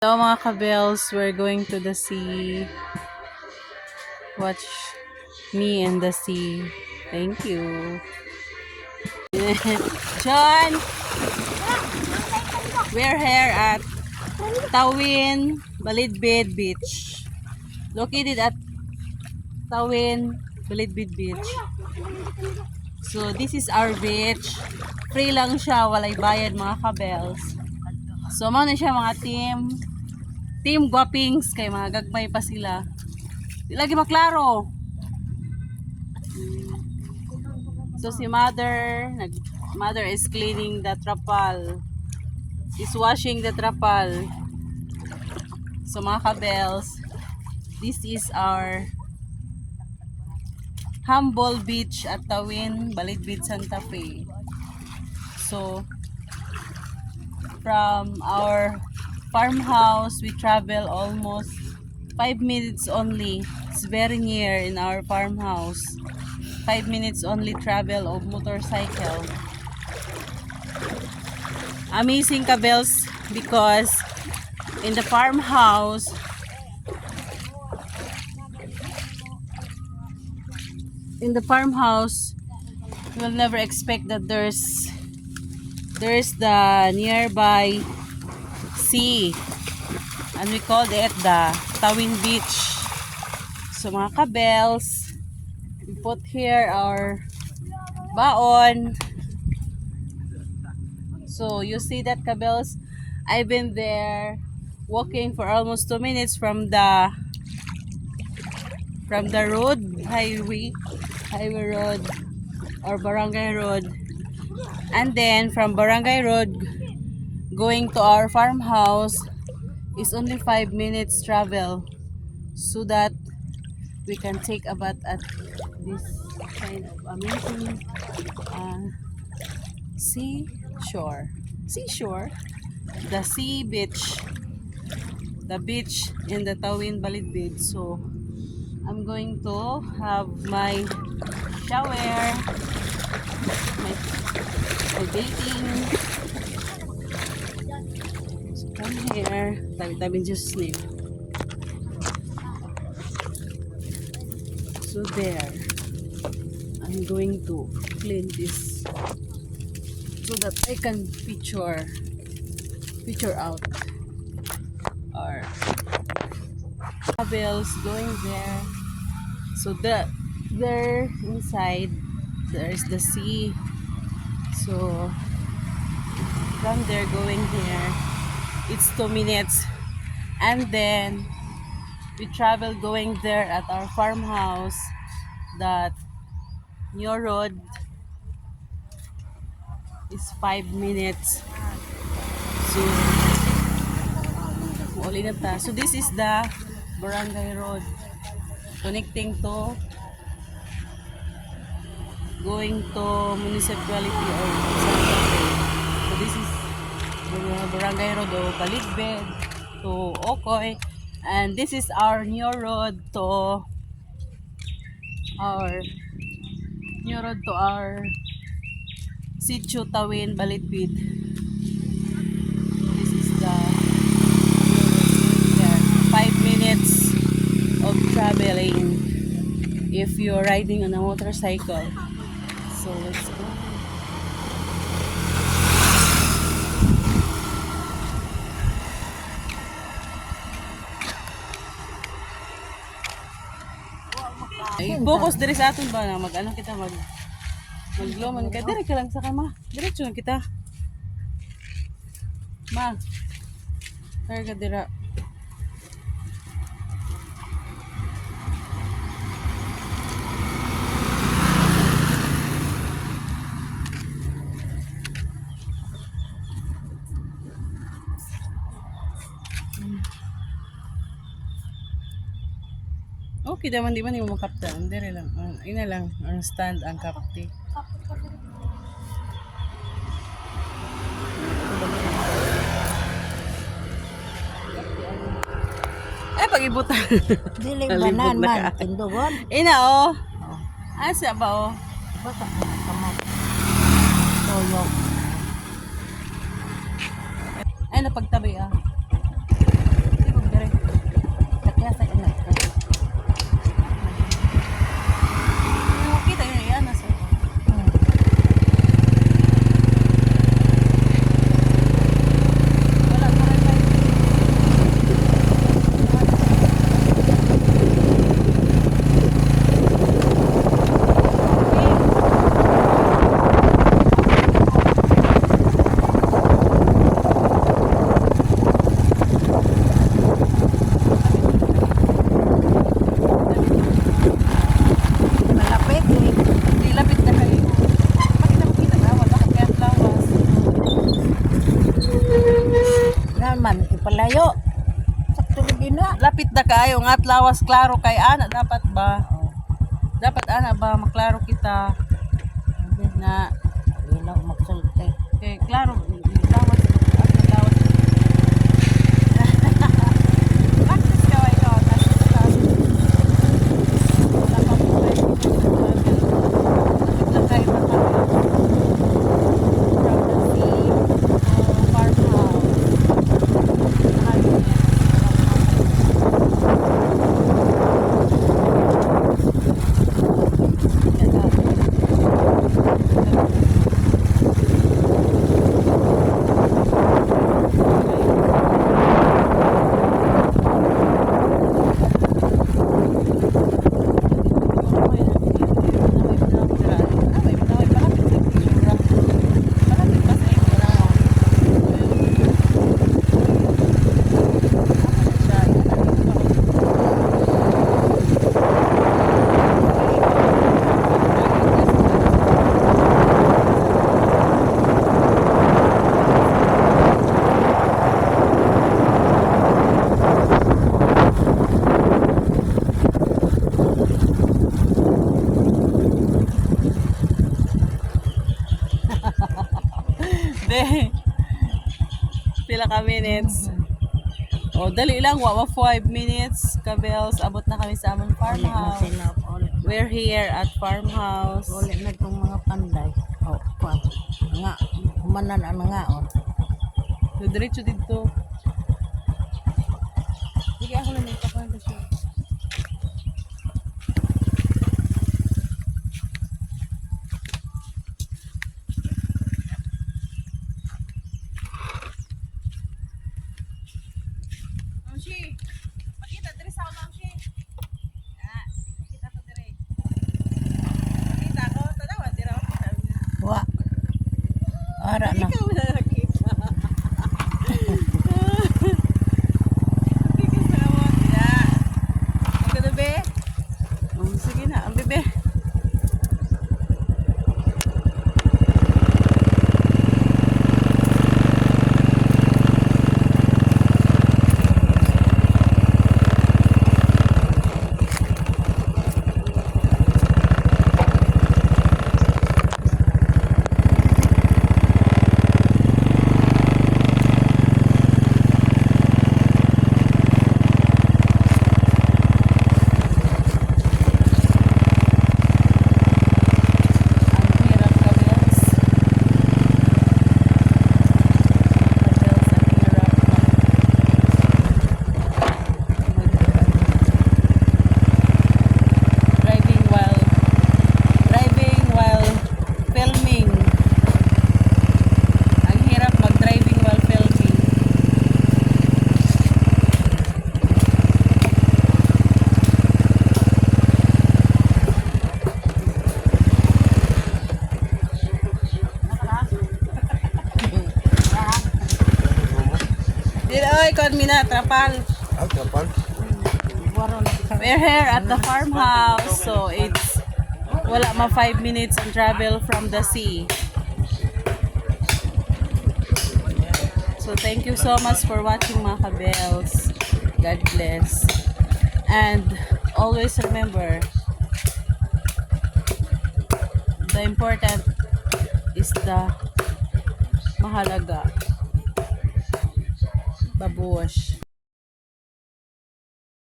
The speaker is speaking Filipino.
Hello mga kabels, we're going to the sea. Watch me and the sea. Thank you. John, we're here at Tawin, Balidbid Beach. Located at Tawin, Balidbid Beach. So this is our beach. Free lang siya, walay bayad mga kabels. So mo na siya mga Team Guapings, kay mga gagmay pa sila. Di lagi maklaro. So si mother is cleaning the trapal. Is washing the trapal. So mga kabels, this is our humble beach at Tawin, Balidbid, Santa Fe. So from our farmhouse, we travel almost 5 minutes only. It's very near in our farmhouse. 5 minutes only travel of motorcycle. Amazing kabels because in the farmhouse, you will never expect that there's the nearby sea, and we called it the Tawin Beach. So mga kabels, we put here our baon. So you see that kabels, I've been there walking for almost 2 minutes from the highway road or barangay road, and then from barangay road going to our farmhouse is only 5 minutes travel, so that we can take a bath at this kind of amazing seashore, the sea beach, the beach in the Tawin Balidbid. So I'm going to have my shower, my bathing. So come here, tabi-tabi just sleep. So there, I'm going to clean this so that I can picture out our cabels going there. So there inside there is the sea. So from there going here, it's 2 minutes, and then we travel going there at our farmhouse, that new road is 5 minutes. So uli na ta. So this is the barangay road connecting to going to municipality or Santa Fe. So this is the barangay road of Balidbid to Ocoy, and this is our new road to our Sitio Tawin Balidbid. This is the 5 minutes of traveling if you're riding on a motorcycle. So let's go. Focus diri sa aton ba na mag-ano kita magloman ka dire ka lang sa kama. Diretso lang kita. Ma. Targa dira. Okay naman, di ba ni mo makaptan? Dire lang. Ina lang ang stand ang kapti. Pag-ibutan. Dili banan man tindogon. Ina oh. Asa ba oh? Basta kamot. Toyo. Ay napagtabi ah. gina. Lapit na kayo nga at lawas klaro kay ana dapat ba? Oh, Dapat ana ba maklaro kita na ilaw magsulti. kay klaro lawas lawas. Practice ka ay ko practice ka. Dapat na kayo De. Pila ka minutes? O, dali lang. Wawa 5 minutes. Kabels, abot na kami sa among Ulit na farmhouse. sila. Ulit. We're here at farmhouse. Ulit na itong mga panday. Oh, kuwan. Nga. Humanan ang nga. Oh. So, diretso dito. Sige, ako lang nagpakwento siya. Mamshi, makita diri sa Mamshi. Ah, makita ko diri. Makita ko, tanawa diri ako kita. Wa. Ara na. Ikaw na nakita. Ikaw sa mo. Ya. Ang ganda be. Sige na, ang bebe. Ang hirap kabels. Kabels, ang hirap. Driving while filming. Ang hirap mag-driving while filming. Dito, oy, kon mina, trapal. Waron. We're here at the farmhouse, so it's wala ma 5 minutes on travel from the sea. So thank you so much for watching mga kabels. God bless. And always remember, the important is the mahalaga. Babuwash.